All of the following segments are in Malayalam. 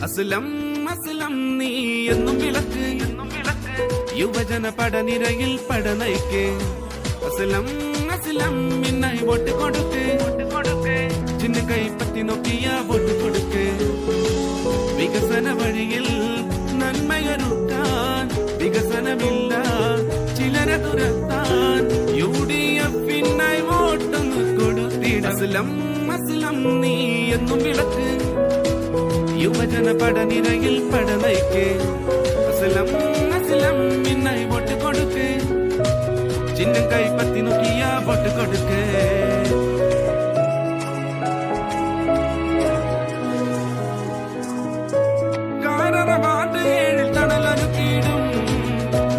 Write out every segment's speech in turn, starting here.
അസ്ലം അസ്ലം നീ എന്നും വിളക്ക് യുവജന പടനിരയിൽ പടനയിക്ക് അസ്ലം അസ്ലം മിന്നായി വോട്ട് കൊടുക്ക് ചിന്ന കൈപ്പത്തി നോക്കിയ വോട്ട് കൊടുക്ക് വികസന വഴിയിൽ നന്മയൊരുക്കാൻ വികസനമില്ല ചിലരെ തുരത്താൻ UDF-നായി വോട്ടൊന്ന് കൊടുത്തിട അസ്ലം അസ്ലം നീ എന്നും വിളക്ക് യുവജന പടനിരയിൽ പടനയിക്ക് അസ്ലം അസ്ലം മിന്നായി വോട്ട് കൊടുക്ക് ചിഹ്നം കൈപ്പത്തി നോക്കിയ വോട്ട് കൊടുക്ക് കാരണവാട് 7 തണലൊരുക്കിയിടും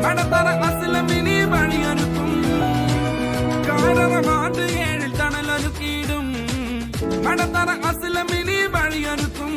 മടത്തറ അസ്ലമിനി വഴിയൊരുക്കും കാരണവാട് 7 തണലൊരുക്കിയിടും മടത്തറ അസ്ലമിനി വഴിയൊരുക്കും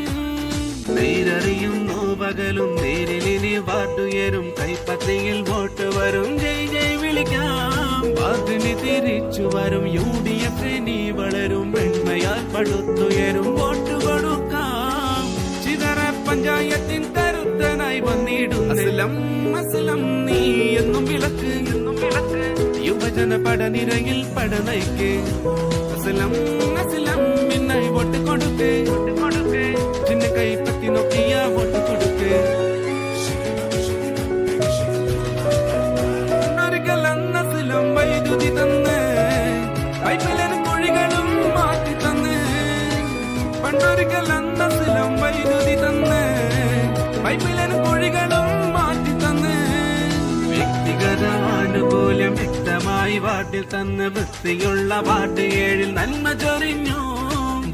നേരറിയുന്നു പകലും നേരിലിനി വാർഡുയരും കൈപ്പത്തിയിൽ വോട്ട് വരും ജയ് ജയ് വിളിക്കാം വാർഡിന് തിരിച്ചു വരും UDF-നി വളരും വെണ്മയാൽ പടുത്തുയരും വോട്ട് കൊടുക്കാം ചിതറ പഞ്ചായത്തിൻ കരുത്തനായി വന്നിടും അസ്ലം അസ്ലം നീ എന്നും വിളക്ക് യുവജന പടനിരയിൽ പടനയിക്ക് അസ്ലം അസ്ലം മിന്നായി വോട്ട് കൊടുക്ക് ചിന്ന കൈപ്പത്തി നോക്കിയ വോട്ട് കൊടുക്ക് ഒരിക്കലന്നസ്ലം വൈദ്യുതി തന്ന് പൈപ്പിലും കുഴികളും മാറ്റി തന്ന് പണ്ടൊരിക്കലന്നസ്ലം വൈദ്യുതി തന്ന് പൈപ്പിലും കുഴികളും മാറ്റി തന്ന് വ്യക്തിഗത ആനുകൂല്യം വ്യക്തമായി വാർഡിൽ തന്ന് വൃത്തിയുള്ള വാർഡ് 7 നന്മ ചൊരിഞ്ഞു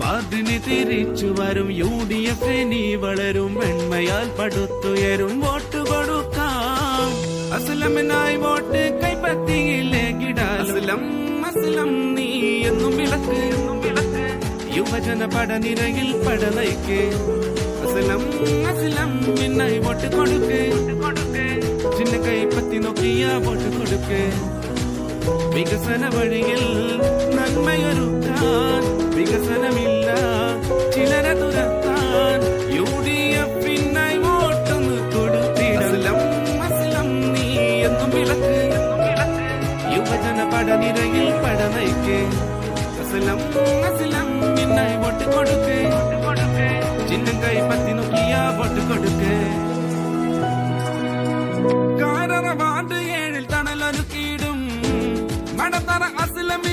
വാർഡിന് തിരിച്ചു വരും UDF-നി വളരും വെണ്മയാൽ പടുത്തുയരും വോട്ട് കൊടുക്കാം അസ്ലമിനായി വോട്ട് കൈപ്പത്തിയിലേക്കിടാം അസ്ലം അസ്ലം നീ എന്നും വിളക്ക് യുവജന പടനിരയിൽ പടനയിക്ക് അസ്ലം അസ്ലം മിന്നായി വോട്ട് കൊടുക്ക് ചിന്ന കൈപ്പത്തി നോക്കിയ വോട്ട് കൊടുക്ക് വികസന വഴിയിൽ നന്മയൊരുക്കാൻ വികസനമില്ല ചിലരെ തുരത്താൻ UDF-നായി വോട്ടൊന്ന് കൊടുത്തിട അസ്ലം അസ്ലം നീ എന്നും വിളക്ക് യുവജന പടനിരയിൽ പടനയിക്ക് അസ്ലം അസ്ലം മിന്നായി വോട്ട് കൊടുക്ക് ചിഹ്നം കൈപ്പത്തി നോക്കിയ വോട്ട് കൊടുക്ക് കാരണവാട് 7 തണലൊരുക്കിയിടും മടത്തറ അസ്ലമി